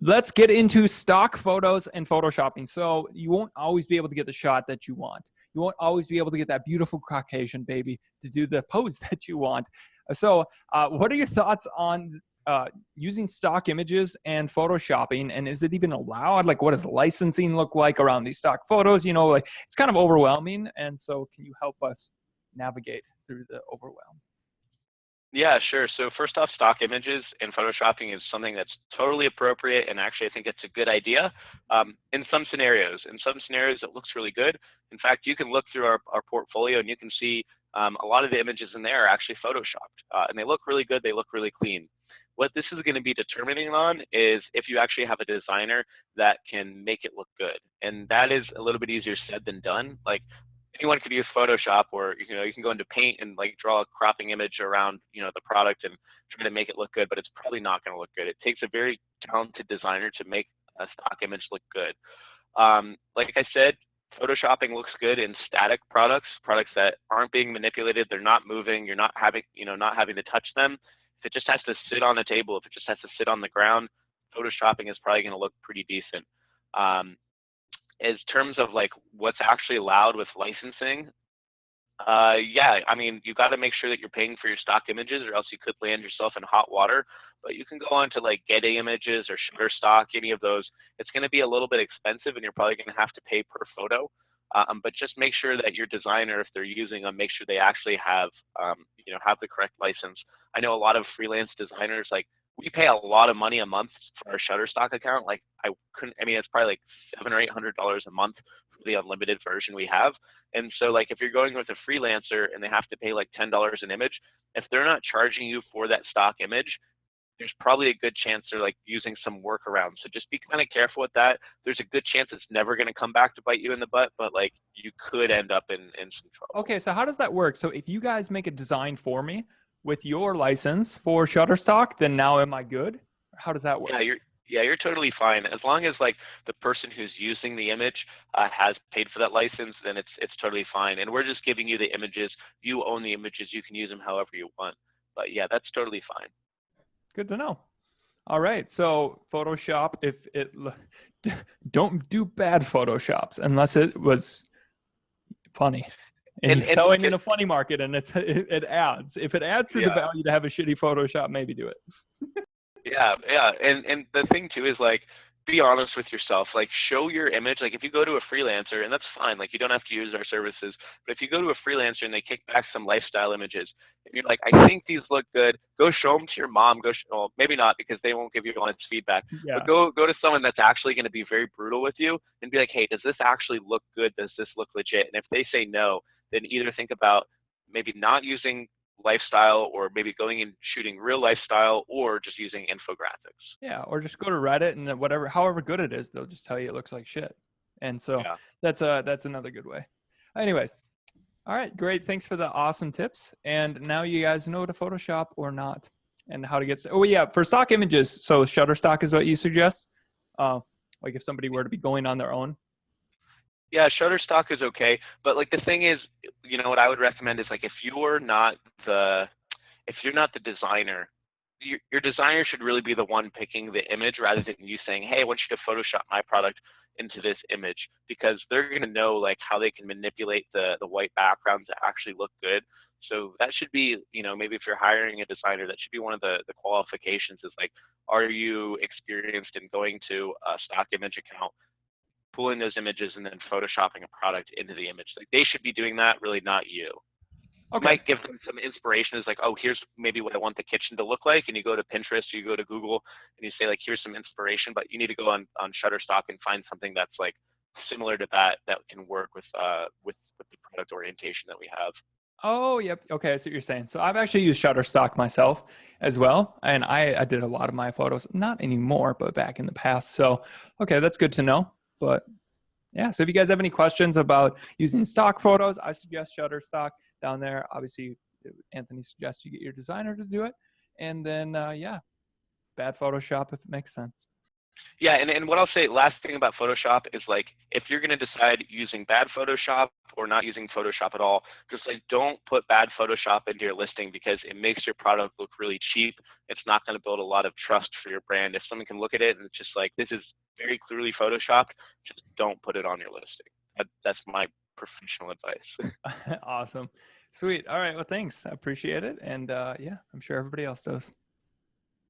let's get into stock photos and photoshopping. So you won't always be able to get the shot that you want. You won't always be able to get that beautiful Caucasian baby to do the pose that you want. So what are your thoughts on using stock images and photoshopping? And is it even allowed? Like, what does licensing look like around these stock photos? You know, like it's kind of overwhelming. And so can you help us navigate through the overwhelm? Yeah, sure. So first off, stock images and photoshopping is something that's totally appropriate, and actually I think it's a good idea in some scenarios. In some scenarios, it looks really good. In fact, you can look through our portfolio and you can see a lot of the images in there are actually photoshopped, and they look really good. They look really clean. What this is going to be determining on is if you actually have a designer that can make it look good, and that is a little bit easier said than done. Like, anyone could use Photoshop, or you can go into Paint and like draw a cropping image around the product and try to make it look good, but it's probably not going to look good. It takes a very talented designer to make a stock image look good. Like I said, photoshopping looks good in static products that aren't being manipulated. They're not moving. You're not having to touch them. If it just has to sit on a table, if it just has to sit on the ground, photoshopping is probably going to look pretty decent. As terms of like what's actually allowed with licensing, yeah, I mean, you got to make sure that you're paying for your stock images, or else you could land yourself in hot water. But you can go on to like Getty Images or Shutterstock, any of those. It's going to be a little bit expensive, and you're probably going to have to pay per photo. But just make sure that your designer, if they're using them, make sure they actually have, have the correct license. I know a lot of freelance designers, like, we pay a lot of money a month for our Shutterstock account. Like, it's probably like $700 or $800 a month for the unlimited version we have. And so like, if you're going with a freelancer and they have to pay like $10 an image, if they're not charging you for that stock image, there's probably a good chance they're like using some workaround. So just be kind of careful with that. There's a good chance it's never going to come back to bite you in the butt, but like you could end up in some trouble. Okay, so how does that work? So if you guys make a design for me with your license for Shutterstock, then now am I good? How does that work? You're totally fine. As long as like the person who's using the image has paid for that license, then it's totally fine. And we're just giving you the images. You own the images. You can use them however you want. But yeah, that's totally fine. Good to know. All right. So Photoshop, don't do bad Photoshops unless it was funny. And you're selling in a funny market, and it adds. If it adds to the value to have a shitty Photoshop, maybe do it. Yeah. And the thing too is like, be honest with yourself. Like, show your image. Like, if you go to a freelancer, and that's fine, like you don't have to use our services, but if you go to a freelancer and they kick back some lifestyle images, and you're like, I think these look good, go show them to your mom. Well, maybe not, because they won't give you honest feedback. Yeah. But go to someone that's actually going to be very brutal with you and be like, hey, does this actually look good? Does this look legit? And if they say no, then either think about maybe not using lifestyle, or maybe going and shooting real lifestyle, or just using infographics. Yeah, or just go to Reddit, and however good it is, they'll just tell you it looks like shit. And so that's another good way. Anyways, all right, great. Thanks for the awesome tips. And now you guys know to Photoshop or not, and how to get. Oh yeah, for stock images. So Shutterstock is what you suggest. Like if somebody were to be going on their own. Yeah, Shutterstock is okay, but like the thing is, what I would recommend is like, if you're not the designer, your designer should really be the one picking the image, rather than you saying, hey, I want you to Photoshop my product into this image, because they're going to know like how they can manipulate the white background to actually look good. So that should be, maybe if you're hiring a designer, that should be one of the qualifications, is like, are you experienced in going to a stock image account, pulling those images, and then Photoshopping a product into the image? Like, they should be doing that, really, not you. Okay. You might give them some inspiration. It's like, oh, here's maybe what I want the kitchen to look like. And you go to Pinterest, or you go to Google, and you say like, here's some inspiration, but you need to go on Shutterstock and find something that's like similar to that can work with the product orientation that we have. Oh, yep. Okay, I see what you're saying. So I've actually used Shutterstock myself as well. And I did a lot of my photos, not anymore, but back in the past. So, okay, that's good to know. But yeah, so if you guys have any questions about using stock photos, I suggest Shutterstock down there. Obviously, Anthony suggests you get your designer to do it. And then, bad Photoshop if it makes sense. Yeah, and what I'll say, last thing about Photoshop is like, if you're going to decide using bad Photoshop or not using Photoshop at all, just like don't put bad Photoshop into your listing because it makes your product look really cheap. It's not going to build a lot of trust for your brand. If someone can look at it and it's just like, this is very clearly Photoshopped, just don't put it on your listing. That's my professional advice. Awesome. Sweet. All right. Well, thanks. I appreciate it. And yeah, I'm sure everybody else does.